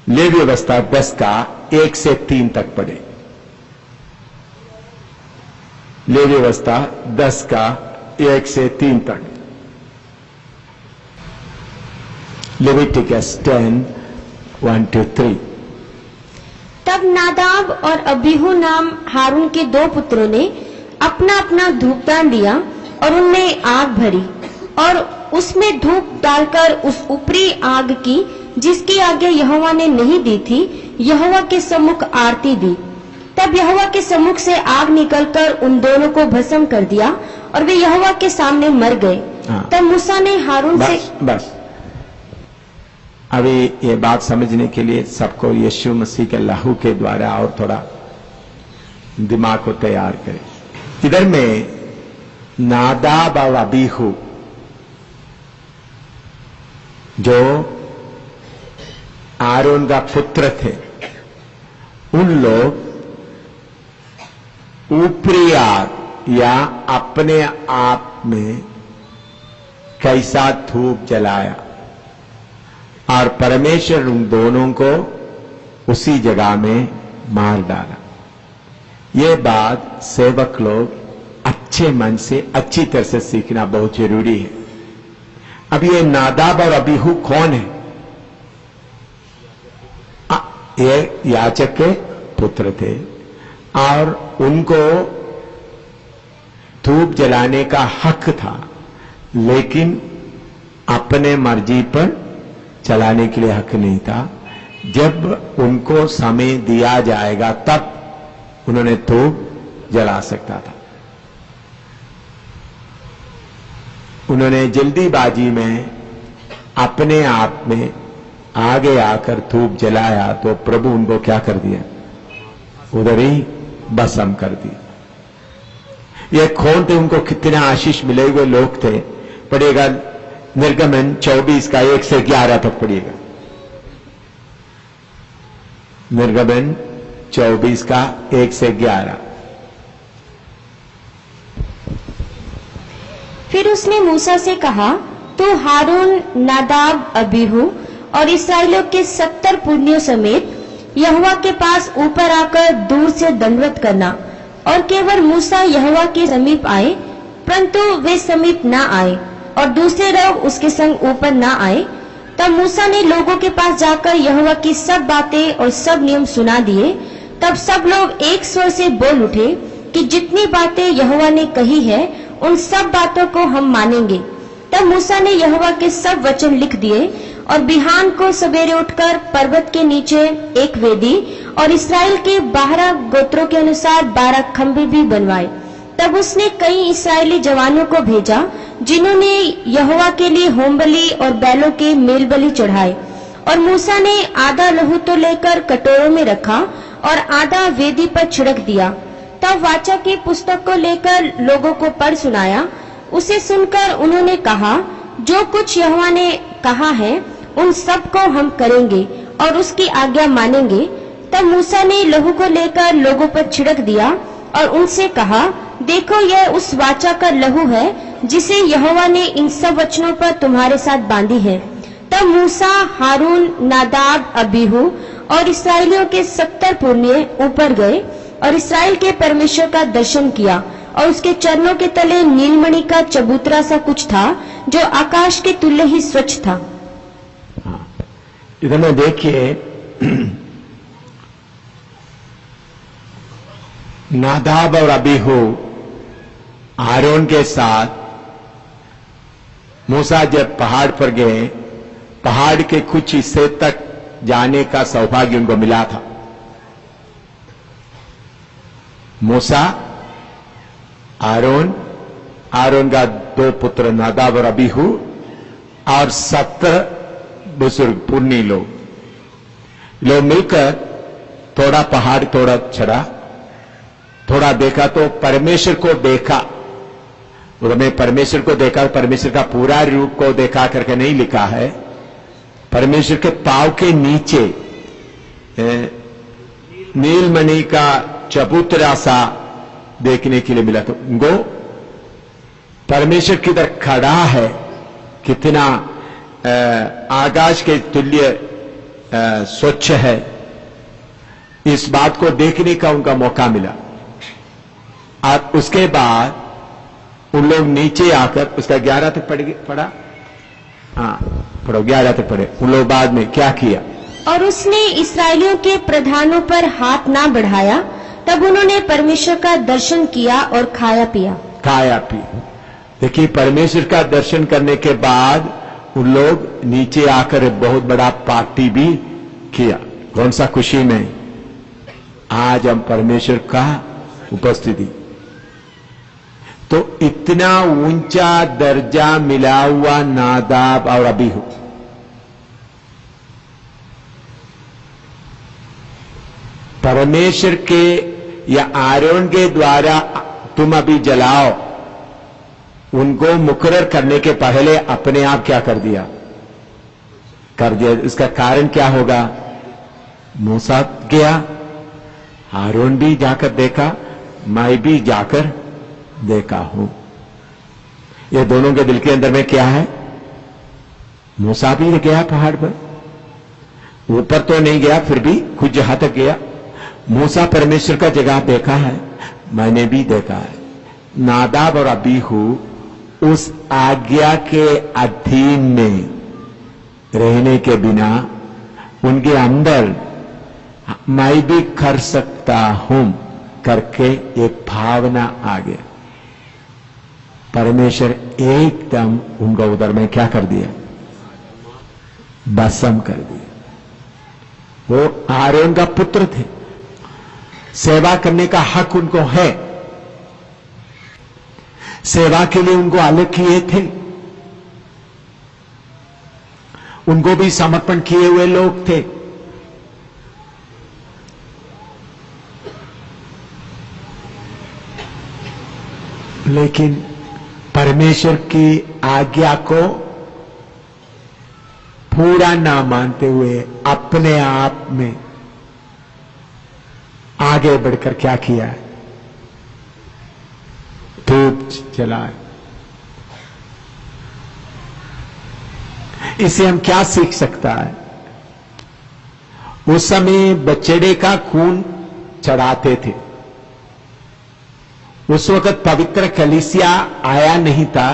Levy अवस्था 10 का 1 से 3 तक पढ़े। लेवी अवस्था 10 का 1 से 3 तक। Leviticus 10, 1 to 3। तब नादाब और अबीहू नाम हारून के 2 पुत्रों ने अपना अपना धूपदान लिया और उनमें आग भरी और उसमें धूप डालकर उस ऊपरी आग की जिसकी आज्ञा यहोवा ने नहीं दी थी यहोवा के सम्मुख आरती दी। तब यहोवा के सम्मुख से आग निकलकर उन दोनों को भस्म कर दिया और वे यहोवा के सामने मर गए। तब मूसा ने हारून से बस अभी ये बात समझने के लिए सबको यीशु मसीह के लहू के द्वारा और थोड़ा दिमाग को तैयार करें। इधर में नादाब और अबीहू जो आरोन का पुत्र थे, उन लोग ऊपरी आग या अपने आप में कैसा धूप जलाया और परमेश्वर उन दोनों को उसी जगह में मार डाला। ये बात सेवक लोग अच्छे मन से अच्छी तरह से सीखना बहुत जरूरी है। अब ये नादाब और अबीहू कौन है? ये याजक के पुत्र थे और उनको धूप जलाने का हक था, लेकिन अपने मर्जी पर चलाने के लिए हक नहीं था। जब उनको समय दिया जाएगा तब उन्होंने धूप जला सकता था। उन्होंने जल्दीबाजी में अपने आप में आगे आकर धूप जलाया तो प्रभु उनको क्या कर दिया? उधर ही भस्म कर दिया। ये कौन थे? उनको कितना आशीष मिले हुए लोग थे। पढ़िएगा निर्गमन 24 का 1 से 11 तक पढ़िएगा। निर्गमन 24 का 1 से 11। फिर उसने मूसा से कहा, तू हारून, नादाब, अबीहू और इस्राएलियों के 70 पुरनियों समेत यहोवा के पास ऊपर आकर दूर से दंडवत करना। और केवल मूसा यहोवा के समीप आए, परंतु वे समीप न आए और दूसरे लोग उसके संग ऊपर न आए। तब मूसा ने लोगों के पास जाकर यहोवा की सब बातें और सब नियम सुना दिए। तब सब लोग एक स्वर से बोल उठे कि जितनी बातें यहोवा ने कही है उन सब बातों को हम मानेंगे। तब मूसा ने यहोवा के सब वचन लिख दिए और बिहान को सवेरे उठकर पर्वत के नीचे एक वेदी और इस्राएल के 12 गोत्रों के अनुसार 12 खंभे भी बनवाए। तब उसने कई इस्राएली जवानों को भेजा जिन्होंने यहोवा के लिए होम बलि और बैलों के मेल बलि चढ़ाए। और मूसा ने आधा लहू तो लेकर कटोरों में रखा और आधा वेदी पर छिड़क दिया। तब वाचा की पुस्तक को लेकर लोगों को पढ़ सुनाया। उसे सुनकर उन्होंने कहा, जो कुछ यहोवा ने कहा है उन सब को हम करेंगे और उसकी आज्ञा मानेंगे। तब मूसा ने लहू को लेकर लोगों पर छिड़क दिया और उनसे कहा, देखो यह उस वाचा का लहू है जिसे यहोवा ने इन सब वचनों पर तुम्हारे साथ बांधी है। तब मूसा, हारून, नादाब, अबीहू और इस्राएलियों के 70 पुरनिये ऊपर गए और इस्राएल के परमेश्वर का दर्शन किया। और उसके चरणों के तले नीलमणि का चबूतरा सा कुछ था जो आकाश के तुल्य ही स्वच्छ था। इधर में देखिए, नादाब और अबीहू आरोन के साथ मूसा जब पहाड़ पर गए, पहाड़ के कुछ हिस्से तक जाने का सौभाग्य उनको मिला था। मूसा, आरोन का 2 पुत्र नादाब और अबीहू और 70 बुजुर्ग पुण्य लोग मिलकर थोड़ा पहाड़ थोड़ा चढ़ा, थोड़ा देखा तो परमेश्वर को देखा। उन्होंने परमेश्वर को देखा, परमेश्वर का पूरा रूप को देखा करके नहीं लिखा है। परमेश्वर के पांव के नीचे नीलमणि का चबूतरा सा देखने के लिए मिला। तो उनको परमेश्वर किधर खड़ा है, कितना आकाश के तुल्य स्वच्छ है, इस बात को देखने का उनका मौका मिला। और उसके बाद उन लोग नीचे आकर, उसका 11 तक पढ़ा, हाँ पढ़ो, 11 तक पढ़े। उन लोग बाद में क्या किया? और उसने इस्राएलियों के प्रधानों पर हाथ ना बढ़ाया, तब उन्होंने परमेश्वर का दर्शन किया और खाया पिया। देखिए, परमेश्वर का दर्शन करने के बाद उन लोग नीचे आकर बहुत बड़ा पार्टी भी किया। कौन सा खुशी में? आज हम परमेश्वर का उपस्थिति। तो इतना ऊंचा दर्जा मिला हुआ नादाब और अबीहू, परमेश्वर के या आरोन के द्वारा तुम अभी जलाओ, उनको मुकर्रर करने के पहले अपने आप क्या कर दिया? इसका कारण क्या होगा? मूसा गया, आरोन भी जाकर देखा, मैं भी जाकर देखा हूं। ये दोनों के दिल के अंदर में क्या है? मूसा भी गया पहाड़ पर, ऊपर तो नहीं गया, फिर भी कुछ जहां तक गया। मूसा परमेश्वर का जगह देखा है, मैंने भी देखा है। नादाब और अबीहू उस आज्ञा के अधीन में रहने के बिना उनके अंदर मैं भी कर सकता हूं करके एक भावना आ गया। परमेश्वर एकदम उनका उधर में क्या कर दिया? भस्म कर दिया। वो आरोन का पुत्र थे, सेवा करने का हक उनको है, सेवा के लिए उनको अलग किए थे, उनको भी समर्पण किए हुए लोग थे। लेकिन परमेश्वर की आज्ञा को पूरा ना मानते हुए अपने आप में आगे बढ़कर क्या किया है? धूप जलाए। इसे हम क्या सीख सकता है? उस समय बछड़े का खून चढ़ाते थे। उस वक्त पवित्र कलीसिया आया नहीं था,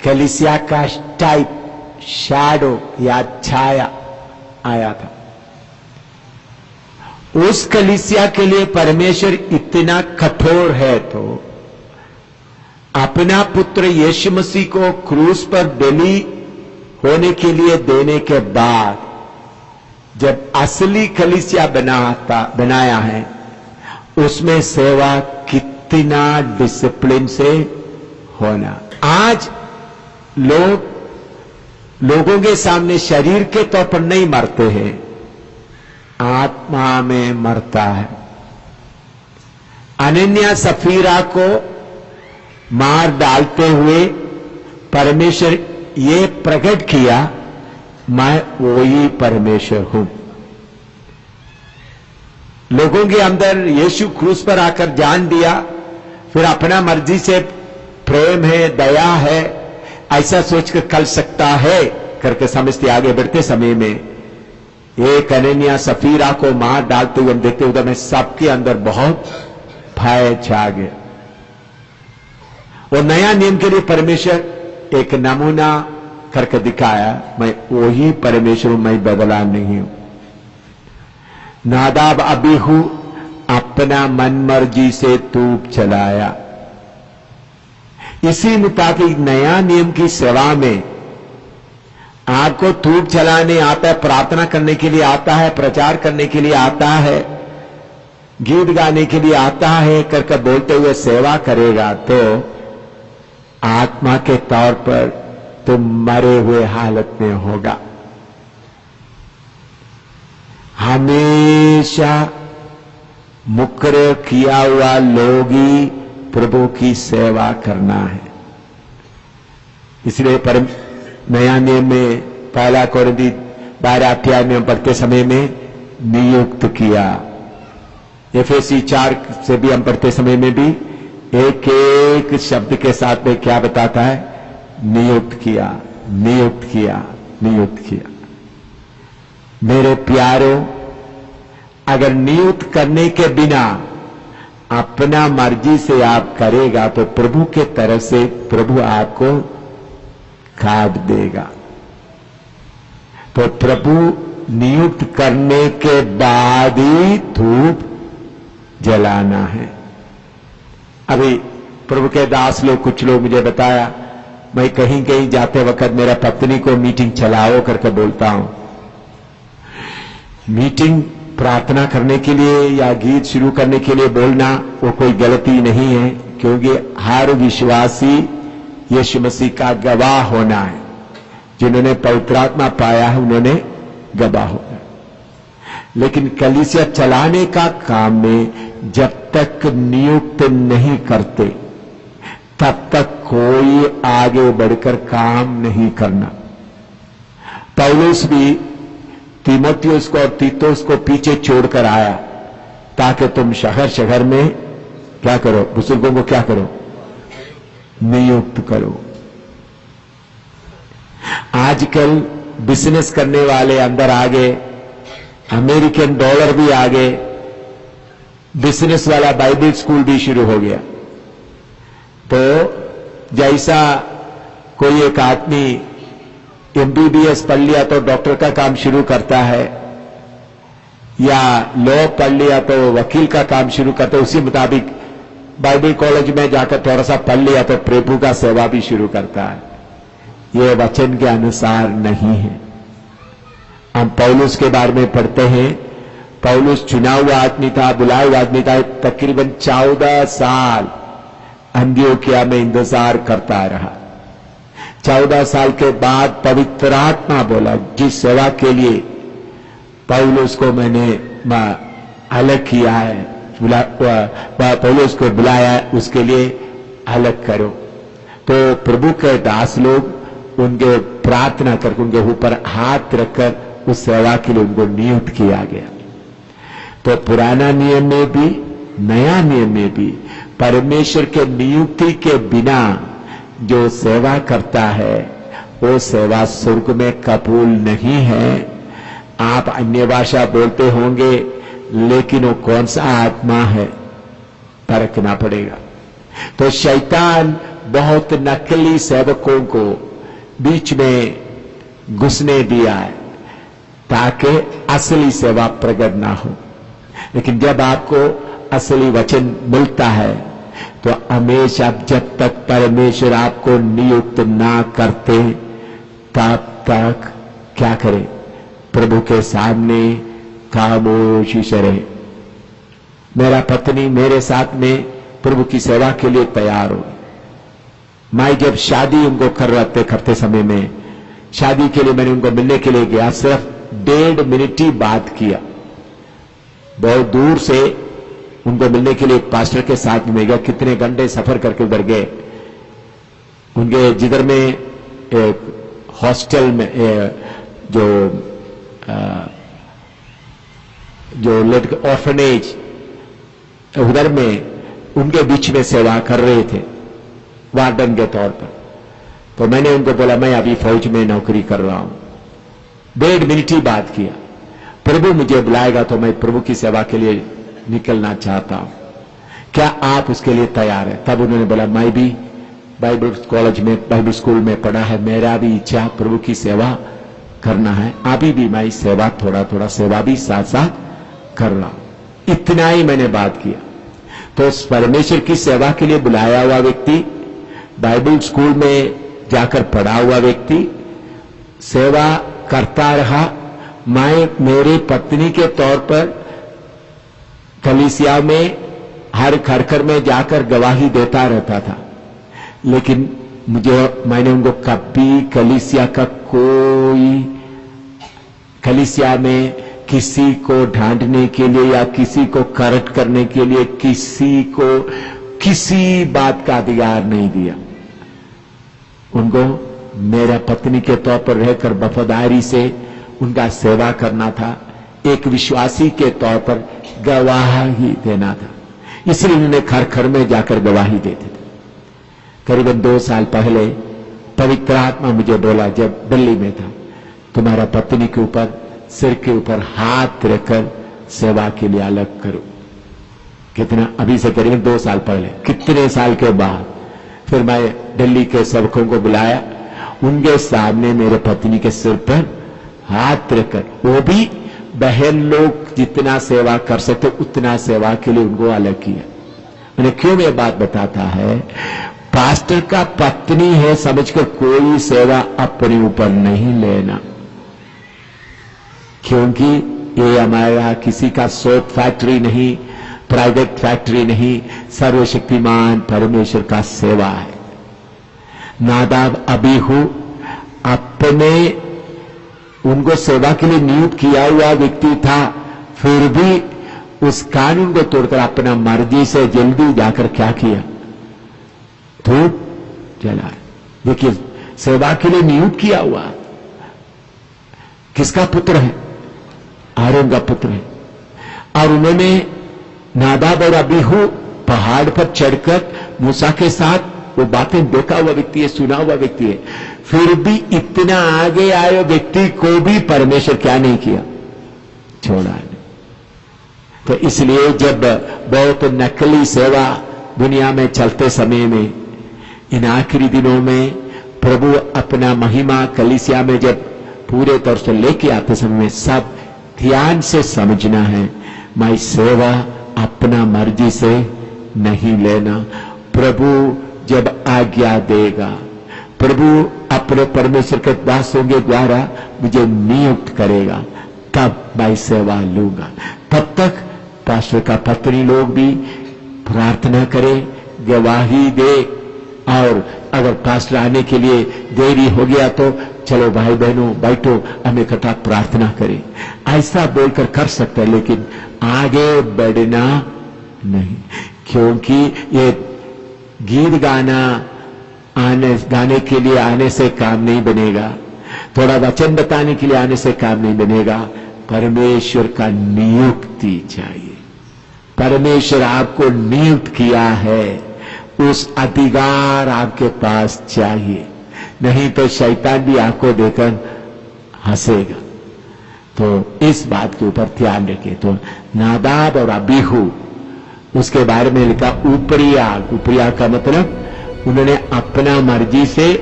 कलीसिया का टाइप, शैडो या छाया आया था। उस कलीसिया के लिए परमेश्वर इतना कठोर है तो अपना पुत्र यीशु मसीह को क्रूस पर बलि होने के लिए देने के बाद जब असली कलीसिया बनाया है, उसमें सेवा कितना डिसिप्लिन से होना। आज लोगों के सामने शरीर के तौर पर नहीं मरते हैं, आत्मा में मरता है। अनन्या सफीरा को मार डालते हुए परमेश्वर ये प्रकट किया, मैं वही परमेश्वर हूं। लोगों के अंदर यीशु क्रूस पर आकर जान दिया, फिर अपना मर्जी से प्रेम है, दया है, ऐसा सोचकर कर सकता है करके समझते आगे बढ़ते समय में एक अनन्या सफीरा को मार डालते हुए हम देखते उधर में सबके अंदर बहुत भय छा गया। वो नया नियम के लिए परमेश्वर एक नमूना करके दिखाया, मैं वही परमेश्वर हूं, मैं बदला नहीं हूं। नादाब अबीहू अपना मन मर्जी से धूप जलाया। इसी मुताबिक नया नियम की सेवा में आपको धूप जलाने आता है, प्रार्थना करने के लिए आता है, प्रचार करने के लिए आता है, गीत गाने के लिए आता है करके बोलते हुए सेवा करेगा तो आत्मा के तौर पर तुम मरे हुए हालत में होगा। हमेशा मुकर्रर किया हुआ लोग ही प्रभु की सेवा करना है। इसलिए नया नियम में 1 कोरिन्थी 12 अध्याय में हम पढ़ते समय में नियुक्त किया। एफएसी 4 से भी हम पढ़ते समय में भी एक एक शब्द के साथ में क्या बताता है? नियुक्त किया, नियुक्त किया, नियुक्त किया। मेरे प्यारों, अगर नियुक्त करने के बिना अपना मर्जी से आप करेगा तो प्रभु के तरफ से प्रभु आपको काट देगा। तो प्रभु नियुक्त करने के बाद ही धूप जलाना है। अभी प्रभु के दास लोग, कुछ लोग मुझे बताया, मैं कहीं कहीं जाते वक्त मेरा पत्नी को मीटिंग चलाओ करके बोलता हूं। मीटिंग प्रार्थना करने के लिए या गीत शुरू करने के लिए बोलना वो कोई गलती नहीं है, क्योंकि हर विश्वासी यीशु मसीह का गवाह होना है। जिन्होंने पवित्र आत्मा पाया है उन्होंने गवाह होना है। लेकिन कलीसिया चलाने का काम में जब तक नियुक्त नहीं करते तब तक कोई आगे बढ़कर काम नहीं करना। पौलुस भी तीमुथियुस को और तीतुस को पीछे छोड़कर आया ताकि तुम शहर शहर में क्या करो, बुजुर्गों को क्या करो, नियुक्त करो। आजकल बिजनेस करने वाले अंदर आ गए, अमेरिकन डॉलर भी आ गए, बिजनेस वाला बाइबल स्कूल भी शुरू हो गया। तो जैसा कोई एक आदमी एमबीबीएस पढ़ लिया तो डॉक्टर का काम शुरू करता है, या लॉ पढ़ लिया तो वकील का काम शुरू करता है, उसी मुताबिक बाइबल कॉलेज में जाकर थोड़ा सा पढ़ लिया तो प्रभु का सेवा भी शुरू करता है। यह वचन के अनुसार नहीं है। हम पौलुस के बारे में पढ़ते हैं, पौलुस चुना हुआ आदमी था, बुलाया हुआ आदमी था। तकरीबन 14 साल अंत्योकिया में इंतजार करता रहा। 14 साल के बाद पवित्र आत्मा बोला, जिस सेवा के लिए पौलुस को मैंने अलग किया है, पौलुस को बुलाया है, उसके लिए अलग करो। तो प्रभु के दास लोग उनके प्रार्थना करके उनके ऊपर हाथ रखकर उस सेवा के लिए उनको नियुक्त किया गया। तो पुराना नियम में भी नया नियम में भी परमेश्वर के नियुक्ति के बिना जो सेवा करता है वो सेवा स्वर्ग में कबूल नहीं है। आप अन्य भाषा बोलते होंगे, लेकिन वो कौन सा आत्मा है परखना पड़ेगा। तो शैतान बहुत नकली सेवकों को बीच में घुसने दिया है ताकि असली सेवा प्रकट ना हो। लेकिन जब आपको असली वचन मिलता है तो हमेशा जब तक परमेश्वर आपको नियुक्त ना करते तब तक क्या करें, प्रभु के सामने खामोशी से रहे। मेरा पत्नी मेरे साथ में प्रभु की सेवा के लिए तैयार हो। मैं जब शादी उनको करते समय में शादी के लिए मैंने उनको मिलने के लिए गया, सिर्फ 1.5 मिनट ही बात किया। बहुत दूर से उनको मिलने के लिए पास्टर के साथ में गया, कितने घंटे सफर करके उधर गए। उनके जिधर में एक हॉस्टल में जो लड़के ऑर्फनेज उधर में उनके बीच में सेवा कर रहे थे वार्डन के तौर पर। तो मैंने उनको बोला मैं अभी फौज में नौकरी कर रहा हूं। 1.5 मिनट ही बात किया। प्रभु मुझे बुलाएगा तो मैं प्रभु की सेवा के लिए निकलना चाहता हूं, क्या आप उसके लिए तैयार हैं? तब उन्होंने बोला मैं भी बाइबल कॉलेज में बाइबल स्कूल में पढ़ा है, मेरा भी इच्छा प्रभु की सेवा करना है, अभी भी मैं सेवा थोड़ा थोड़ा सेवा भी साथ साथ कर रहा हूं। इतना ही मैंने बात किया। तो परमेश्वर की सेवा के लिए बुलाया हुआ व्यक्ति, बाइबल स्कूल में जाकर पढ़ा हुआ व्यक्ति सेवा करता रहा। मैं मेरी पत्नी के तौर पर कलीसिया में हर घर में जाकर गवाही देता रहता था, लेकिन मैंने उनको कभी कलीसिया में किसी को ढांढने के लिए या किसी को करेक्ट करने के लिए किसी को किसी बात का अधिकार नहीं दिया। उनको मेरा पत्नी के तौर पर रहकर वफादारी से उनका सेवा करना था, एक विश्वासी के तौर पर गवाही देना था। इसलिए उन्होंने घर में जाकर गवाही देते थे। करीबन 2 साल पहले पवित्र आत्मा मुझे बोला, जब दिल्ली में था, तुम्हारा पत्नी के ऊपर सिर के ऊपर हाथ रखकर सेवा के लिए अलग करो। कितना, अभी से करीबन 2 साल पहले, कितने साल के बाद फिर मैं दिल्ली के सेवकों को बुलाया, उनके सामने मेरे पत्नी के सिर पर हाथ रखकर, वो भी बहन लोग जितना सेवा कर सकते उतना सेवा के लिए उनको अलग किया। मैंने क्यों ये बात बताता है, पास्टर का पत्नी है समझकर कोई सेवा अपने ऊपर नहीं लेना, क्योंकि ये हमारा किसी का सोप फैक्ट्री नहीं, प्राइवेट फैक्ट्री नहीं, सर्वशक्तिमान परमेश्वर का सेवा है। नादाब अबीहू अपने उनको सेवा के लिए नियुक्त किया हुआ व्यक्ति था, फिर भी उस कानून को तोड़कर अपना मर्जी से जल्दी जाकर क्या किया, धूप जलाया। देखिए, सेवा के लिए नियुक्त किया हुआ किसका पुत्र है, आरोन का पुत्र है। और उन्होंने नादाब और अबीहू पहाड़ पर चढ़कर मूसा के साथ वो बातें देखा हुआ व्यक्ति है, सुना हुआ व्यक्ति है, फिर भी इतना आगे आए व्यक्ति को भी परमेश्वर क्या नहीं किया, छोड़ा नहीं। तो इसलिए जब बहुत नकली सेवा दुनिया में चलते समय में, इन आखिरी दिनों में प्रभु अपना महिमा कलीसिया में जब पूरे तौर से लेके आते समय में सब ध्यान से समझना है, मैं सेवा अपना मर्जी से नहीं लेना। प्रभु जब आज्ञा देगा, प्रभु अपने परमेश्वर के दासों के द्वारा मुझे नियुक्त करेगा, तब मैं सेवा लूंगा। तब तक पास्टर का पत्नी लोग भी प्रार्थना करे, गवाही दे, और अगर पास्टर आने के लिए देरी हो गया तो चलो भाई बहनों बैठो, हम इकट्ठा प्रार्थना करें, ऐसा बोलकर कर सकते हैं, लेकिन आगे बढ़ना नहीं, क्योंकि ये गीत गाने के लिए आने से काम नहीं बनेगा, थोड़ा वचन बताने के लिए आने से काम नहीं बनेगा। परमेश्वर का नियुक्ति चाहिए। परमेश्वर आपको नियुक्त किया है, उस अधिकार आपके पास चाहिए, नहीं तो शैतान भी आपको देकर हंसेगा। तो इस बात के ऊपर ध्यान रखें। तो नादाब और अबीहू, उसके बारे में लिखा ऊपरी आग। ऊपरी आग का मतलब उन्होंने अपना मर्जी से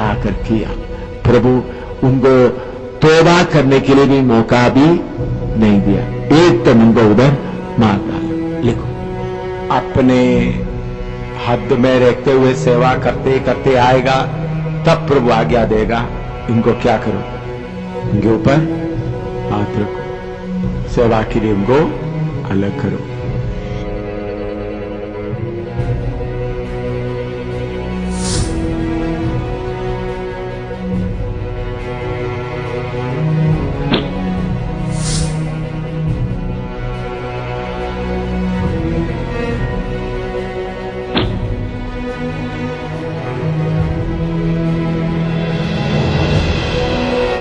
आकर किया, प्रभु उनको तौबा करने के लिए भी मौका भी नहीं दिया, एकदम उनको उधर मार डाला। लिखो, अपने हद में रहते हुए सेवा करते करते आएगा, तब प्रभु आज्ञा देगा, इनको क्या करो, इनके ऊपर हाथ रखो, सेवा के लिए इनको अलग करो।